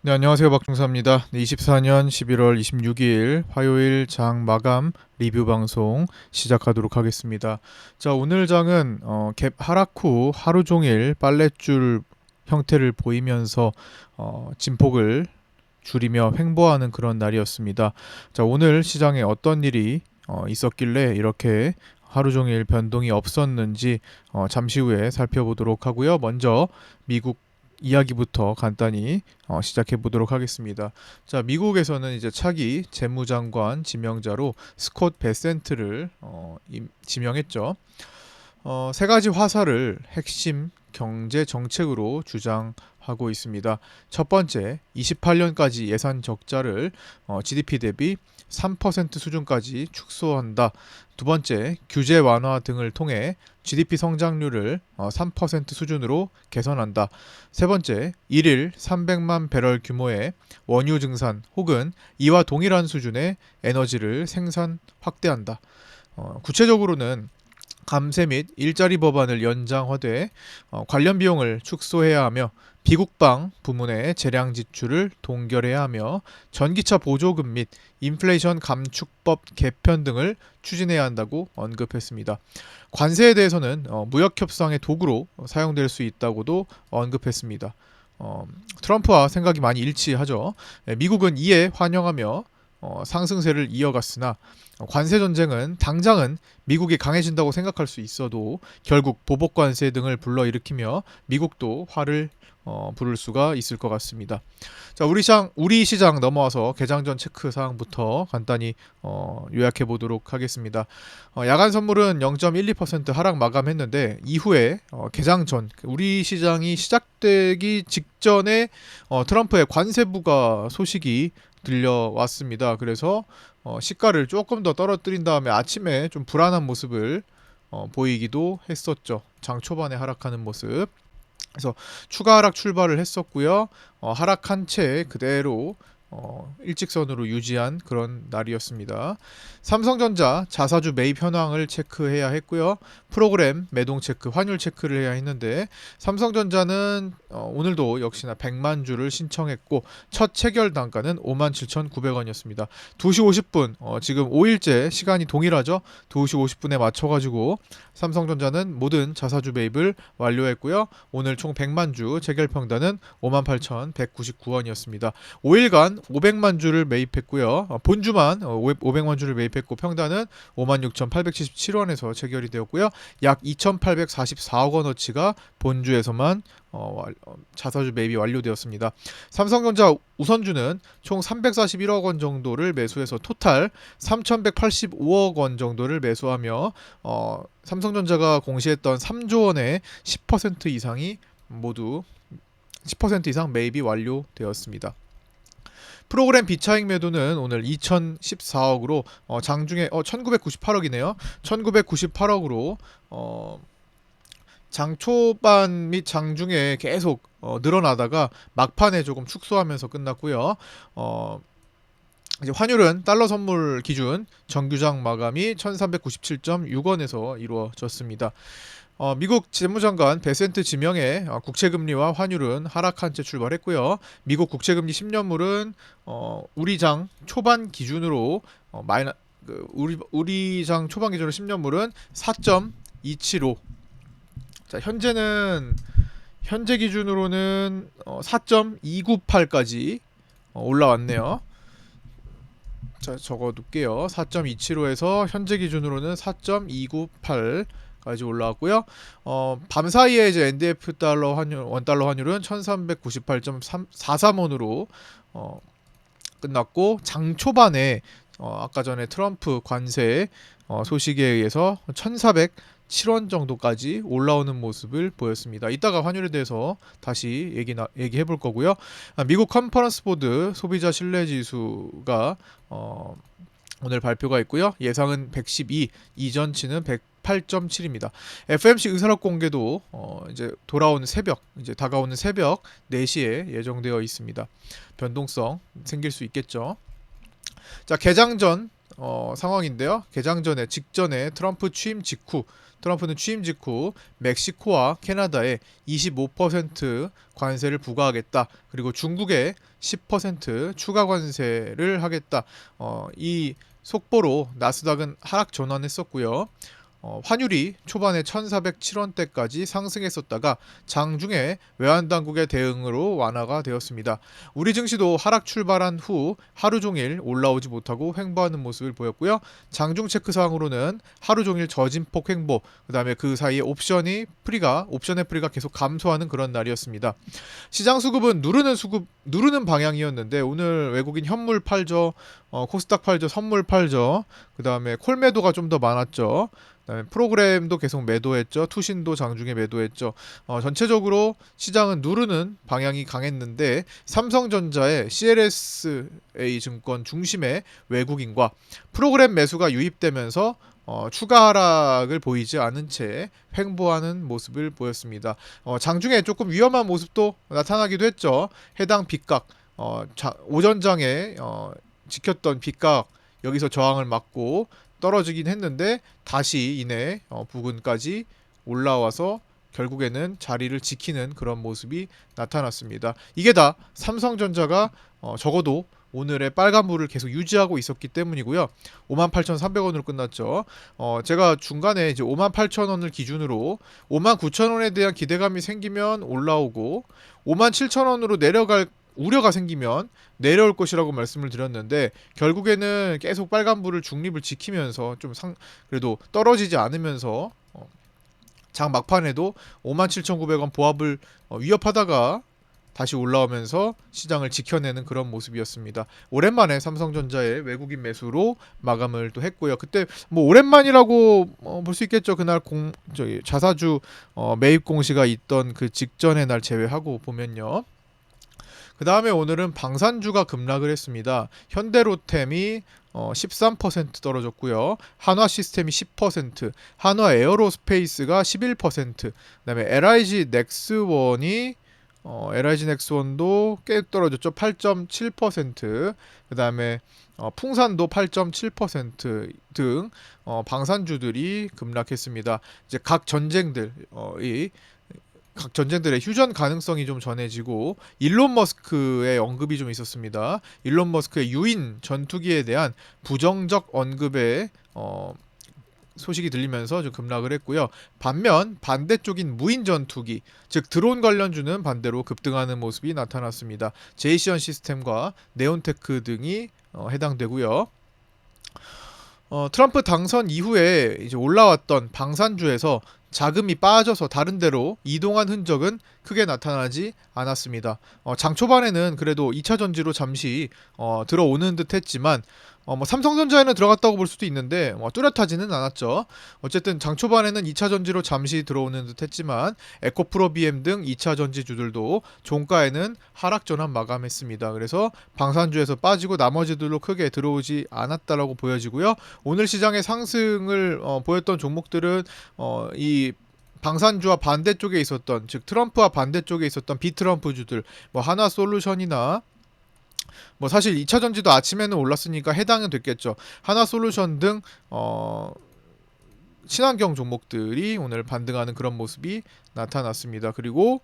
네, 안녕하세요. 박중사입니다. 네, 24년 11월 26일 화요일 장 마감 리뷰 방송 시작하도록 하겠습니다. 자, 오늘 장은 갭 하락 후 하루 종일 빨랫줄 형태를 보이면서 진폭을 줄이며 횡보하는 그런 날이었습니다. 자, 오늘 시장에 어떤 일이 있었길래 이렇게 하루 종일 변동이 없었는지 잠시 후에 살펴보도록 하고요. 먼저 미국 이야기부터 간단히 시작해 보도록 하겠습니다. 자, 미국에서는 이제 차기 재무장관 지명자로 스콧 베센트를 지명했죠. 세 가지 화살을 핵심 경제 정책으로 주장하고 있습니다. 첫 번째, 28년까지 예산 적자를 GDP 대비 3% 수준까지 축소한다. 두 번째, 규제 완화 등을 통해 GDP 성장률을 3% 수준으로 개선한다. 세 번째, 1일 300만 배럴 규모의 원유 증산 혹은 이와 동일한 수준의 에너지를 생산 확대한다. 구체적으로는 감세 및 일자리 법안을 연장화돼 관련 비용을 축소해야 하며 비국방 부문의 재량 지출을 동결해야 하며 전기차 보조금 및 인플레이션 감축법 개편 등을 추진해야 한다고 언급했습니다. 관세에 대해서는 무역 협상의 도구로 사용될 수 있다고도 언급했습니다. 트럼프와 생각이 많이 일치하죠. 미국은 이에 환영하며 상승세를 이어갔으나 관세 전쟁은 당장은 미국이 강해진다고 생각할 수 있어도 결국 보복 관세 등을 불러일으키며 미국도 화를 부를 수가 있을 것 같습니다. 자, 우리 시장 넘어와서 개장 전 체크 사항부터 간단히 요약해 보도록 하겠습니다. 야간 선물은 0.12% 하락 마감했는데 이후에 개장 전 우리 시장이 시작되기 직전에 트럼프의 관세 부과 소식이 들려왔습니다. 그래서 시가를 조금 더 떨어뜨린 다음에 아침에 좀 불안한 모습을 보이기도 했었죠. 장 초반에 하락하는 모습. 그래서 추가 하락 출발을 했었고요. 하락한 채 그대로 일직선으로 유지한 그런 날이었습니다. 삼성전자 자사주 매입 현황을 체크해야 했고요. 프로그램 매동 체크, 환율 체크를 해야 했는데 삼성전자는 오늘도 역시나 100만 주를 신청했고 첫 체결 단가는 57,900원이었습니다. 2시 50분 지금 5일째 시간이 동일하죠. 2시 50분에 맞춰가지고 삼성전자는 모든 자사주 매입을 완료했고요. 오늘 총 100만 주 체결 평단은 58,199원이었습니다. 5일간 500만 주를 매입했고요. 본주만 500만 주를 매입했고 평단은 56,877원에서 체결이 되었고요. 약 2,844억 원어치가 본주에서만 자사주 매입이 완료되었습니다. 삼성전자 우선주는 총 341억 원 정도를 매수해서 토탈 3,185억 원 정도를 매수하며 삼성전자가 공시했던 3조 원의 10% 이상이 모두 10% 이상 매입이 완료되었습니다. 프로그램 비차익 매도는 오늘 2014억으로 장중에 1998억이네요. 1998억으로 장 초반 및 장중에 계속 늘어나다가 막판에 조금 축소하면서 끝났고요. 이제 환율은 달러 선물 기준 정규장 마감이 1397.6원에서 이루어졌습니다. 미국 재무장관 베센트 지명에 국채금리와 환율은 하락한 채 출발했고요. 미국 국채금리 10년물은 우리장 초반 기준으로 우리장 초반 기준으로 10년물은 4.275. 자, 현재 기준으로는 4.298까지 올라왔네요. 자, 적어둘게요. 4.275에서 현재 기준으로는 4.298까지 올라왔고요. 밤사이에 이제 NDF 달러 환율, 원달러 환율은 1398.43원으로 끝났고 장 초반에 아까 전에 트럼프 관세 소식에 의해서 1407원 정도까지 올라오는 모습을 보였습니다. 이따가 환율에 대해서 다시 얘기해 볼 거고요. 미국 컨퍼런스 보드 소비자 신뢰 지수가 오늘 발표가 있고요. 예상은 112, 이전치는 108.7입니다. FMC 의사록 공개도 이제 다가오는 새벽 4시에 예정되어 있습니다. 변동성 생길 수 있겠죠. 자, 개장 전 상황인데요. 개장 전에 직전에 트럼프는 취임 직후 멕시코와 캐나다에 25% 관세를 부과하겠다. 그리고 중국에 10% 추가 관세를 하겠다. 이 속보로 나스닥은 하락 전환했었고요. 환율이 초반에 1407원대까지 상승했었다가 장중에 외환당국의 대응으로 완화가 되었습니다. 우리 증시도 하락 출발한 후 하루 종일 올라오지 못하고 횡보하는 모습을 보였고요. 장중 체크사항으로는 하루 종일 저진폭 횡보, 그 다음에 그 사이에 옵션의 프리가 계속 감소하는 그런 날이었습니다. 시장 수급은 누르는 방향이었는데 오늘 외국인 현물 팔죠, 코스닥 팔죠, 선물 팔죠. 그 다음에 콜 매도가 좀 더 많았죠. 그다음에 프로그램도 계속 매도했죠. 투신도 장중에 매도했죠. 전체적으로 시장은 누르는 방향이 강했는데 삼성전자의 CLSA 증권 중심의 외국인과 프로그램 매수가 유입되면서 추가 하락을 보이지 않은 채 횡보하는 모습을 보였습니다. 장중에 조금 위험한 모습도 나타나기도 했죠. 해당 빗각, 오전장에 지켰던 빗각 여기서 저항을 맞고 떨어지긴 했는데 다시 이내 부근까지 올라와서 결국에는 자리를 지키는 그런 모습이 나타났습니다. 이게 다 삼성전자가 적어도 오늘의 빨간불을 계속 유지하고 있었기 때문이고요. 58,300원으로 끝났죠. 제가 중간에 이제 58,000원을 기준으로 59,000원에 대한 기대감이 생기면 올라오고 57,000원으로 내려갈 우려가 생기면 내려올 것이라고 말씀을 드렸는데 결국에는 계속 빨간불을 중립을 지키면서 그래도 떨어지지 않으면서 장 막판에도 57,900원 보합을 위협하다가 다시 올라오면서 시장을 지켜내는 그런 모습이었습니다. 오랜만에 삼성전자의 외국인 매수로 마감을 또 했고요. 그때 뭐 오랜만이라고 볼 수 있겠죠. 그날 자사주 매입 공시가 있던 그 직전의 날 제외하고 보면요. 그 다음에 오늘은 방산주가 급락을 했습니다. 현대로템이 13% 떨어졌고요. 한화시스템이 10%, 한화에어로스페이스가 11%, 그다음에 LIG 넥스원도 꽤 떨어졌죠. 8.7%, 그다음에 풍산도 8.7% 등 방산주들이 급락했습니다. 이제 각 전쟁들의 휴전 가능성이 좀 전해지고 일론 머스크의 언급이 좀 있었습니다. 일론 머스크의 유인 전투기에 대한 부정적 언급에 소식이 들리면서 좀 급락을 했고요. 반면 반대쪽인 무인 전투기, 즉 드론 관련주는 반대로 급등하는 모습이 나타났습니다. 제이시언 시스템과 네온테크 등이 해당되고요. 트럼프 당선 이후에 이제 올라왔던 방산주에서 자금이 빠져서 다른 데로 이동한 흔적은 크게 나타나지 않았습니다. 장 초반에는 그래도 2차 전지로 잠시 들어오는 듯 했지만 뭐 삼성전자에는 들어갔다고 볼 수도 있는데 뚜렷하지는 않았죠. 어쨌든 장 초반에는 2차 전지로 잠시 들어오는 듯 했지만 에코프로 BM 등 2차 전지주들도 종가에는 하락 전환 마감했습니다. 그래서 방산주에서 빠지고 나머지들로 크게 들어오지 않았다라고 보여지고요. 오늘 시장의 상승을 보였던 종목들은 이 방산주와 반대쪽에 있었던, 즉 트럼프와 반대쪽에 있었던 비트럼프주들, 뭐 하나솔루션이나 뭐 사실 2차 전지도 아침에는 올랐으니까 해당은 됐겠죠. 하나솔루션 등 친환경 종목들이 오늘 반등하는 그런 모습이 나타났습니다. 그리고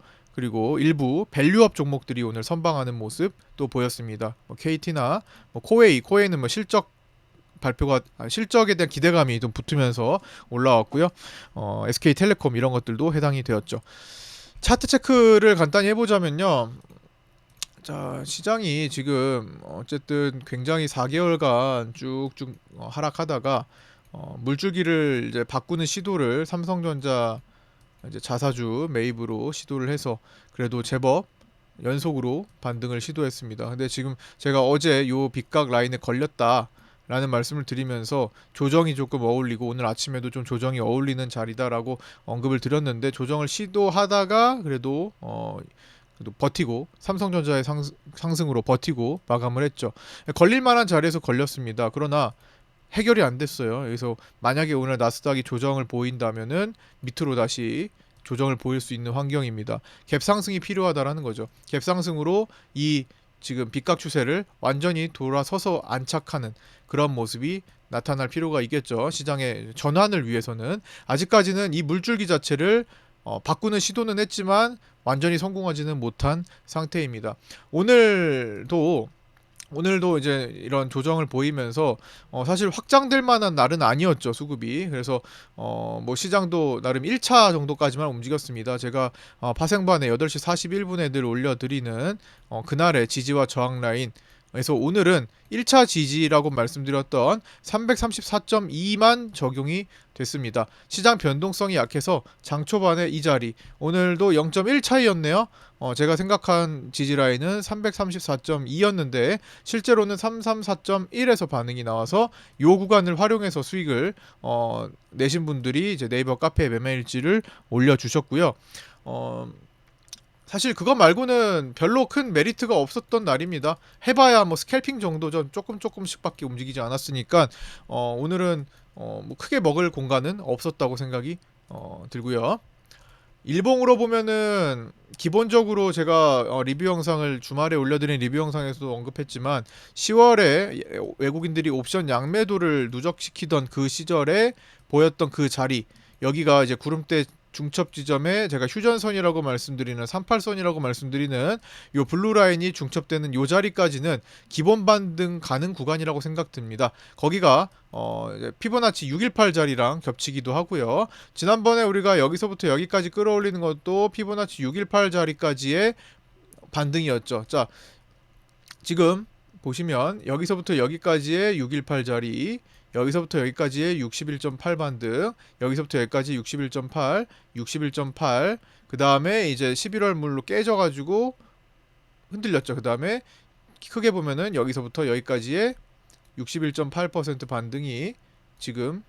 일부 밸류업 종목들이 오늘 선방하는 모습도 보였습니다. KT나 코웨이는 뭐 실적에 대한 기대감이 좀 붙으면서 올라왔고요. SK텔레콤 이런 것들도 해당이 되었죠. 차트 체크를 간단히 해보자면요. 자, 시장이 지금 어쨌든 굉장히 4개월간 쭉쭉 하락하다가 물줄기를 이제 바꾸는 시도를 삼성전자 이제 자사주 매입으로 시도를 해서 그래도 제법 연속으로 반등을 시도했습니다. 근데 지금 제가 어제 요 빗각 라인에 걸렸다라는 말씀을 드리면서 조정이 조금 어울리고 오늘 아침에도 좀 조정이 어울리는 자리다라고 언급을 드렸는데 조정을 시도하다가 그래도 버티고 삼성전자의 상승으로 버티고 마감을 했죠. 걸릴 만한 자리에서 걸렸습니다. 그러나 해결이 안 됐어요. 그래서 만약에 오늘 나스닥이 조정을 보인다면은 밑으로 다시 조정을 보일 수 있는 환경입니다. 갭 상승이 필요하다라는 거죠. 갭 상승으로 이 지금 빗각 추세를 완전히 돌아서서 안착하는 그런 모습이 나타날 필요가 있겠죠. 시장의 전환을 위해서는 아직까지는 이 물줄기 자체를 바꾸는 시도는 했지만 완전히 성공하지는 못한 상태입니다. 오늘도 오늘도 이제 이런 조정을 보이면서 사실 확장될 만한 날은 아니었죠, 수급이. 그래서 뭐 시장도 나름 1차 정도까지만 움직였습니다. 제가 파생반에 8시 41분에 늘 올려드리는 그날의 지지와 저항 라인, 그래서 오늘은 1차 지지라고 말씀드렸던 334.2만 적용이 됐습니다. 시장 변동성이 약해서 장 초반에 이 자리, 오늘도 0.1 차이였네요. 제가 생각한 지지 라인은 334.2였는데 실제로는 334.1에서 반응이 나와서 요 구간을 활용해서 수익을 내신 분들이 이제 네이버 카페 매매일지를 올려주셨고요. 사실 그거 말고는 별로 큰 메리트가 없었던 날입니다. 해봐야 뭐 스캘핑 정도죠. 조금씩밖에 움직이지 않았으니까 오늘은 뭐 크게 먹을 공간은 없었다고 생각이 들고요. 일봉으로 보면은 기본적으로 제가 리뷰 영상을 주말에 올려드린 리뷰 영상에서도 언급했지만 10월에 외국인들이 옵션 양매도를 누적시키던 그 시절에 보였던 그 자리, 여기가 이제 구름대 중첩 지점에 제가 휴전선이라고 말씀드리는 38선이라고 말씀드리는 요 블루라인이 중첩되는 요 자리까지는 기본 반등 가능 구간이라고 생각됩니다. 거기가 피보나치 618 자리랑 겹치기도 하고요. 지난번에 우리가 여기서부터 여기까지 끌어올리는 것도 피보나치 618 자리까지의 반등이었죠. 자, 지금 보시면 여기서부터 여기까지의 618 자리, 여기서부터 여기까지의 61.8 반등, 여기서부터 여기까지 61.8, 61.8, 그 다음에 이제 11월 물로 깨져가지고 흔들렸죠. 그 다음에 크게 보면은 여기서부터 여기까지의 61.8% 반등이 지금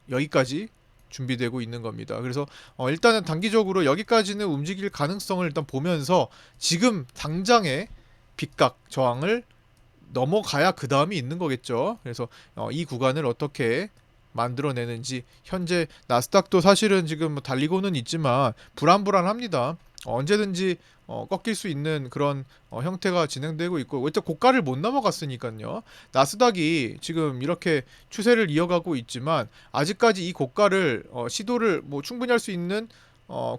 여기까지 준비되고 있는 겁니다. 그래서 일단은 단기적으로 여기까지는 움직일 가능성을 일단 보면서 지금 당장의 빗각 저항을 넘어가야 그 다음이 있는 거겠죠. 그래서 이 구간을 어떻게 만들어내는지, 현재 나스닥도 사실은 지금 뭐 달리고는 있지만 불안합니다. 언제든지 꺾일 수 있는 그런 형태가 진행되고 있고, 일단 고가를 못 넘어갔으니까요. 나스닥이 지금 이렇게 추세를 이어가고 있지만 아직까지 이 고가를 시도를 뭐 충분히 할 수 있는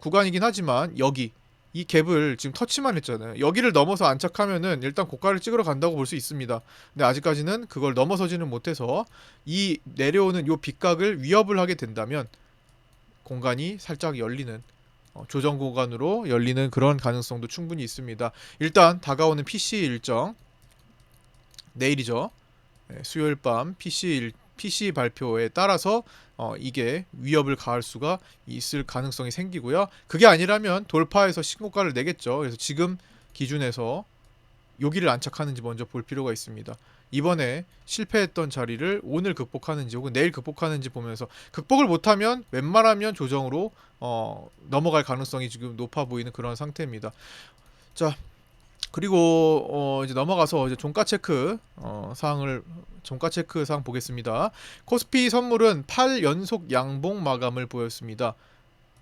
구간이긴 하지만 여기 이 갭을 지금 터치만 했잖아요. 여기를 넘어서 안착하면은 일단 고가를 찍으러 간다고 볼 수 있습니다. 근데 아직까지는 그걸 넘어서지는 못해서 이 내려오는 요 빗각을 위협을 하게 된다면 공간이 살짝 열리는, 조정 구간으로 열리는 그런 가능성도 충분히 있습니다. 일단 다가오는 PC 일정, 내일이죠. 수요일 밤 PC 발표에 따라서 이게 위협을 가할 수가 있을 가능성이 생기고요. 그게 아니라면 돌파해서 신고가를 내겠죠. 그래서 지금 기준에서 여기를 안착하는지 먼저 볼 필요가 있습니다. 이번에 실패했던 자리를 오늘 극복하는지 혹은 내일 극복하는지 보면서, 극복을 못하면 웬만하면 조정으로 넘어갈 가능성이 지금 높아 보이는 그런 상태입니다. 자, 그리고 이제 넘어가서 이제 종가 체크 종가 체크 사항 보겠습니다. 코스피 선물은 8연속 양봉 마감을 보였습니다.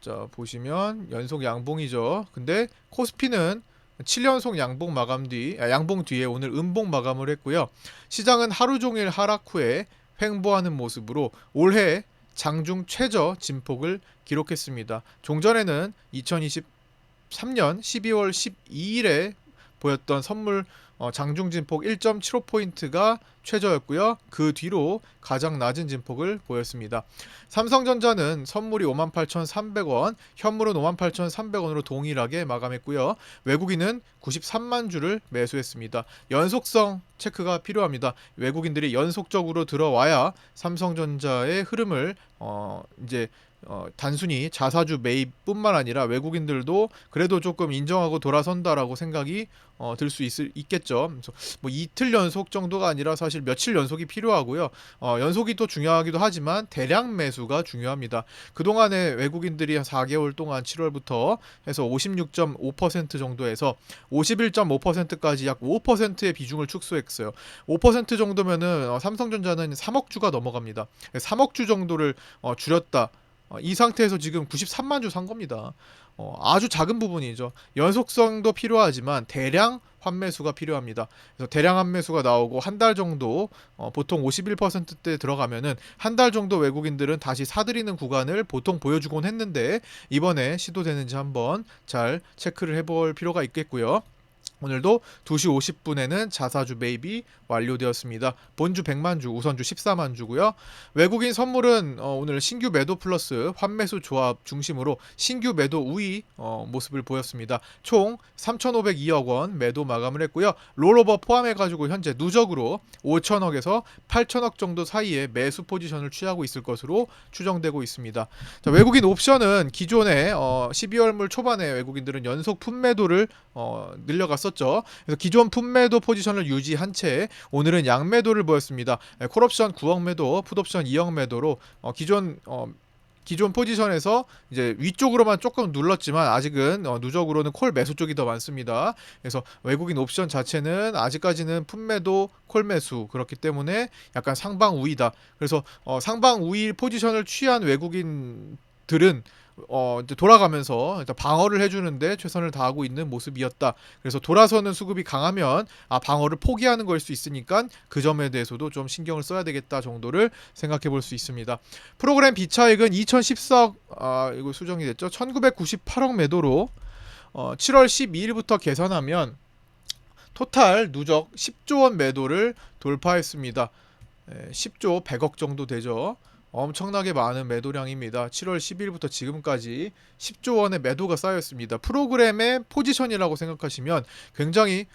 자, 보시면 연속 양봉이죠. 근데 코스피는 7연속 양봉 양봉 뒤에 오늘 음봉 마감을 했고요. 시장은 하루 종일 하락 후에 횡보하는 모습으로 올해 장중 최저 진폭을 기록했습니다. 종전에는 2023년 12월 12일에 보였던 선물 장중 진폭 1.75포인트가 최저였고요. 그 뒤로 가장 낮은 진폭을 보였습니다. 삼성전자는 선물이 58,300원, 현물은 58,300원으로 동일하게 마감했고요. 외국인은 93만 주를 매수했습니다. 연속성 체크가 필요합니다. 외국인들이 연속적으로 들어와야 삼성전자의 흐름을 이제 단순히 자사주 매입뿐만 아니라 외국인들도 그래도 조금 인정하고 돌아선다라고 생각이 들 수 있겠죠. 그래서 뭐 이틀 연속 정도가 아니라 사실 며칠 연속이 필요하고요. 연속이 또 중요하기도 하지만 대량 매수가 중요합니다. 그동안에 외국인들이 한 4개월 동안 7월부터 해서 56.5% 정도에서 51.5%까지 약 5%의 비중을 축소했어요. 5% 정도면은 삼성전자는 3억 주가 넘어갑니다. 3억 주 정도를 줄였다. 이 상태에서 지금 93만 주 산 겁니다. 아주 작은 부분이죠. 연속성도 필요하지만 대량 환매수가 필요합니다. 그래서 대량 환매수가 나오고 한 달 정도 보통 51%대 들어가면은 한 달 정도 외국인들은 다시 사들이는 구간을 보통 보여주곤 했는데 이번에 시도되는지 한번 잘 체크를 해볼 필요가 있겠고요. 오늘도 2시 50분에는 자사주 매입이 완료되었습니다. 본주 100만 주, 우선주 14만 주고요. 외국인 선물은 오늘 신규 매도 플러스 환매수 조합 중심으로 신규 매도 우위 모습을 보였습니다. 총 3,502억 원 매도 마감을 했고요. 롤오버 포함해가지고 현재 누적으로 5천억에서 8천억 정도 사이에 매수 포지션을 취하고 있을 것으로 추정되고 있습니다. 자, 외국인 옵션은 기존에 12월물 초반에 외국인들은 연속 품매도를 늘려갔었죠. 그래서 기존 품매도 포지션을 유지한 채 오늘은 양매도를 보였습니다. 콜옵션 9억 매도, 풋옵션 2억 매도로 기존 포지션에서 이제 위쪽으로만 조금 눌렀지만 아직은 누적으로는 콜 매수 쪽이 더 많습니다. 그래서 외국인 옵션 자체는 아직까지는 품매도 콜 매수 그렇기 때문에 약간 상방 우위다. 그래서 상방 우위 포지션을 취한 외국인들은 이제 돌아가면서 일단 방어를 해주는데 최선을 다하고 있는 모습이었다. 그래서 돌아서는 수급이 강하면 방어를 포기하는 걸 수 있으니까 그 점에 대해서도 좀 신경을 써야 되겠다 정도를 생각해 볼 수 있습니다. 프로그램 비차익은 2014억 이거 수정이 됐죠. 1998억 매도로 7월 12일부터 계산하면 토탈 누적 10조 원 매도를 돌파했습니다. 10조 100억 정도 되죠. 엄청나게 많은 매도량입니다. 7월 10일부터 지금까지 10조 원의 매도가 쌓였습니다. 프로그램의 포지션이라고 생각하시면 굉장히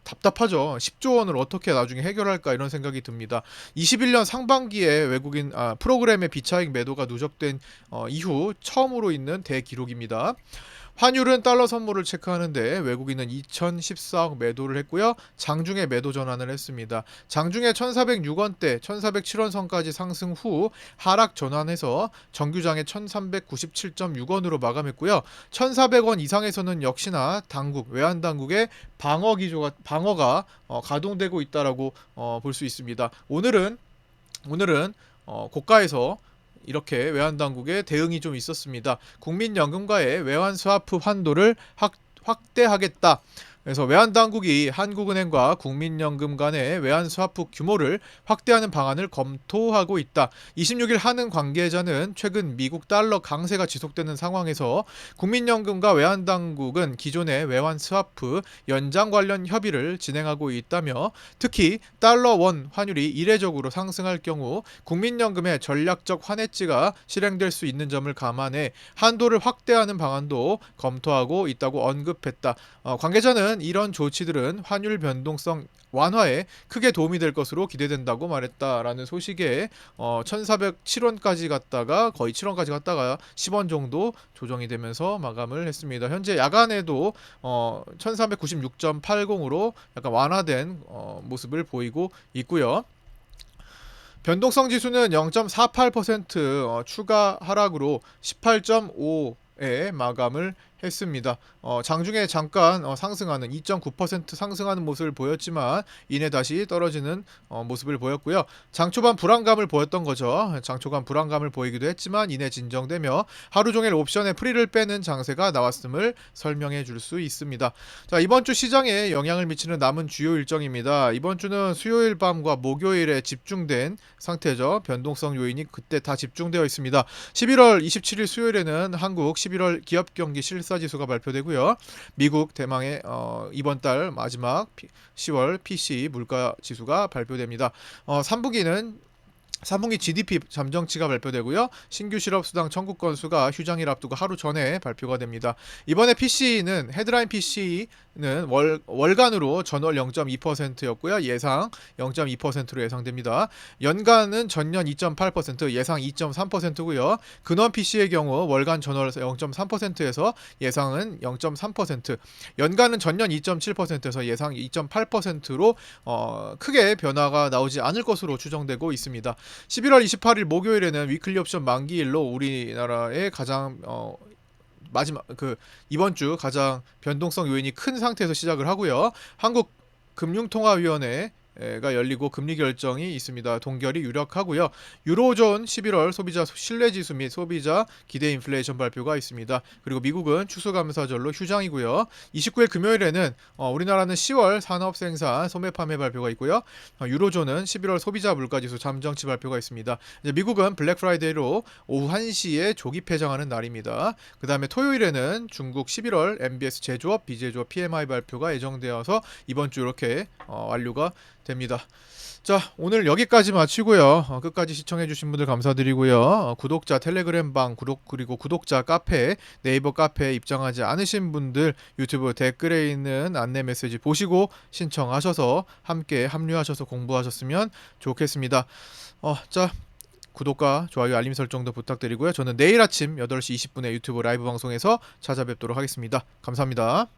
답답하죠. 10조 원을 어떻게 나중에 해결할까 이런 생각이 듭니다. 21년 상반기에 외국인 프로그램의 비차익 매도가 누적된 이후 처음으로 있는 대기록입니다. 환율은 달러 선물을 체크하는데 외국인은 2014억 매도를 했고요. 장중에 매도 전환을 했습니다. 장중에 1406원대, 1407원 선까지 상승 후 하락 전환해서 정규장에 1397.6원으로 마감했고요. 1400원 이상에서는 역시나 당국, 외환 당국의 방어가 가동되고 있다라고 볼 수 있습니다. 오늘은 고가에서 이렇게 외환당국의 대응이 좀 있었습니다. 국민연금과의 외환 스와프 환도를 확대하겠다. 그래서 외환당국이 한국은행과 국민연금 간의 외환 스와프 규모를 확대하는 방안을 검토하고 있다. 26일 한은 관계자는 최근 미국 달러 강세가 지속되는 상황에서 국민연금과 외환당국은 기존의 외환 스와프 연장 관련 협의를 진행하고 있다며 특히 달러 원 환율이 이례적으로 상승할 경우 국민연금의 전략적 환해지가 실행될 수 있는 점을 감안해 한도를 확대하는 방안도 검토하고 있다고 언급했다. 관계자는 이런 조치들은 환율 변동성 완화에 크게 도움이 될 것으로 기대된다고 말했다라는 소식에 1407원까지 갔다가 거의 7원까지 갔다가 10원 정도 조정이 되면서 마감을 했습니다. 현재 야간에도 1496.80으로 약간 완화된 모습을 보이고 있고요. 변동성 지수는 0.48% 추가 하락으로 18.5에 마감을 했습니다. 장중에 잠깐 상승하는 2.9% 상승하는 모습을 보였지만 이내 다시 떨어지는 모습을 보였고요. 장초반 불안감을 보였던 거죠. 장초반 불안감을 보이기도 했지만 이내 진정되며 하루 종일 옵션에 프리를 빼는 장세가 나왔음을 설명해 줄 수 있습니다. 자, 이번 주 시장에 영향을 미치는 남은 주요 일정입니다. 이번 주는 수요일 밤과 목요일에 집중된 상태죠. 변동성 요인이 그때 다 집중되어 있습니다. 11월 27일 수요일에는 한국 11월 기업 경기 실사 지수가 발표되고요. 미국 대망의 이번 달 마지막 10월 PC 물가 지수가 발표됩니다. 3분기 GDP 잠정치가 발표되고요. 신규 실업수당 청구 건수가 휴장일 앞두고 하루 전에 발표가 됩니다. 이번에 PC는 헤드라인 PC는 월간으로 전월 0.2%였고요. 예상 0.2%로 예상됩니다. 연간은 전년 2.8%, 예상 2.3%고요. 근원 PC의 경우 월간 전월 0.3%에서 예상은 0.3%, 연간은 전년 2.7%에서 예상 2.8%로 크게 변화가 나오지 않을 것으로 추정되고 있습니다. 11월 28일 목요일에는 위클리 옵션 만기일로 우리나라의 가장 마지막 이번 주 가장 변동성 요인이 큰 상태에서 시작을 하고요. 한국금융통화위원회 가 열리고 금리 결정이 있습니다. 동결이 유력하고요. 유로존 11월 소비자 신뢰지수 및 소비자 기대 인플레이션 발표가 있습니다. 그리고 미국은 추수감사절로 휴장이고요. 29일 금요일에는 우리나라는 10월 산업생산 소매 판매 발표가 있고요. 유로존은 11월 소비자 물가지수 잠정치 발표가 있습니다. 이제 미국은 블랙 프라이데이로 오후 1시에 조기 폐장하는 날입니다. 그 다음에 토요일에는 중국 11월 MBS 제조업, 비제조업 PMI 발표가 예정되어서 이번 주 이렇게 완료가 됩니다. 자, 오늘 여기까지 마치고요. 끝까지 시청해주신 분들 감사드리고요. 구독자 텔레그램 방 그리고 구독자 카페, 네이버 카페에 입장하지 않으신 분들 유튜브 댓글에 있는 안내 메시지 보시고 신청하셔서 함께 합류하셔서 공부하셨으면 좋겠습니다. 자, 구독과 좋아요, 알림 설정도 부탁드리고요. 저는 내일 아침 8시 20분에 유튜브 라이브 방송에서 찾아뵙도록 하겠습니다. 감사합니다.